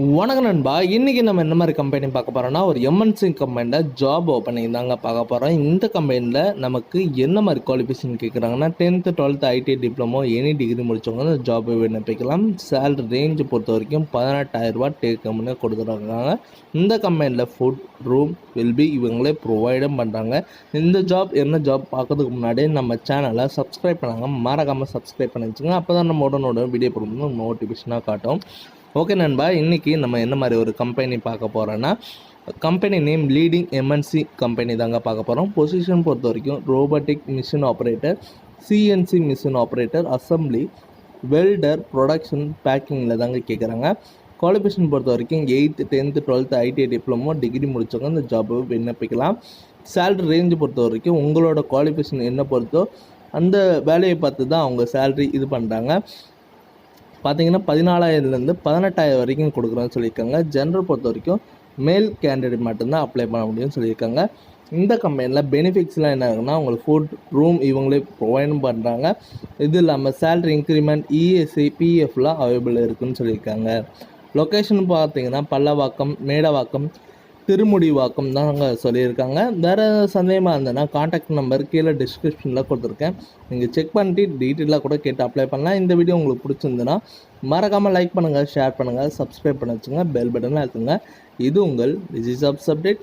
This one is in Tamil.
வணக்கம் நண்பா. இன்றைக்கி நம்ம என்ன மாதிரி கம்பெனி பார்க்க போகிறோம்னா, ஒரு எம்என்சி கம்பெனியில் ஜாப் ஓப்பனிங் தாங்க பார்க்க போகிறோம். இந்த கம்பெனியில் நமக்கு என்ன மாதிரி குவாலிஃபிகேஷன் கேட்குறாங்கன்னா, 10th 12th ID diploma any degree முடித்தவங்க அந்த ஜாப் விண்ணப்பிக்கலாம். சேலரி ரேஞ்சு பொறுத்த வரைக்கும் 18,000 ரூபா டேக் கம்பெனி கொடுத்துருக்காங்க. இந்த கம்பெனியில் ஃபுட் ரூம் வில் பி இவங்களே ப்ரொவைடும் பண்ணுறாங்க. இந்த ஜாப் என்ன ஜாப் பார்க்கறதுக்கு முன்னாடி நம்ம சேனலை சப்ஸ்கிரைப் பண்ணாங்க, மறக்காமல் சப்ஸ்கிரைப் பண்ணி வச்சுங்க. அப்போ தான் நம்ம உடனே வீடியோ போடும்போது நோட்டிஃபிகேஷனாக காட்டும். ஓகே நண்பா, இன்றைக்கி நம்ம என்ன மாதிரி ஒரு கம்பெனி பார்க்க போகிறோன்னா, company name leading MNC company தாங்க பார்க்க போகிறோம். பொசிஷன் பொறுத்த வரைக்கும் robotic machine operator, CNC machine operator, assembly, welder, production, பேக்கிங்கில் தாங்க கேட்குறாங்க. குவாலிஃபிகேஷன் பொறுத்த வரைக்கும் 8th 10th 12th ITI diploma degree முடித்தவங்க இந்த ஜாபை விண்ணப்பிக்கலாம். சேலரி ரேஞ்சு பொறுத்த வரைக்கும் உங்களோட குவாலிஃபிகேஷன் என்ன பொறுத்தோ அந்த வேலையை பார்த்து தான் அவங்க சேலரி இது பண்ணுறாங்க. பார்த்தீங்கன்னா 14,000லேருந்து 18,000 வரைக்கும் கொடுக்குறோன்னு சொல்லியிருக்காங்க. ஜென்ரல் பொறுத்த வரைக்கும் மேல் கேண்டிடேட் மட்டும்தான் அப்ளை பண்ண முடியும்னு சொல்லியிருக்காங்க. இந்த கம்பெனியில் பெனிஃபிட்ஸ்லாம் என்ன இருக்குன்னா, உங்களுக்கு ஃபுட் ரூம் இவங்களே ப்ரொவைடும் பண்ணுறாங்க. இது இல்லாமல் சேலரி இன்க்ரிமெண்ட், இஎஸ்ஐ, பிஎஃப்லாம் அவைலபிள் இருக்குதுன்னு சொல்லியிருக்காங்க. லொக்கேஷன் பார்த்தீங்கன்னா பல்லவாக்கம், மேடவாக்கம், திருமுடிவாக்கம் தாங்க சொல்லியிருக்காங்க. வேறு சந்தேகமாக இருந்ததுன்னா காண்டாக்ட் நம்பர் கீழே டிஸ்கிரிப்ஷனில் கொடுத்துருக்கேன். நீங்கள் செக் பண்ணிட்டு டீட்டெயிலாக கூட கேட்டு அப்ளை பண்ணலாம். இந்த வீடியோ உங்களுக்கு பிடிச்சிருந்துன்னா மறக்காமல் லைக் பண்ணுங்கள், ஷேர் பண்ணுங்கள், சப்ஸ்கிரைப் பண்ண வச்சுங்க, பெல் பட்டனில் அழுத்துங்க. இது உங்கள் ஜாப்ஸ் அப்டேட்.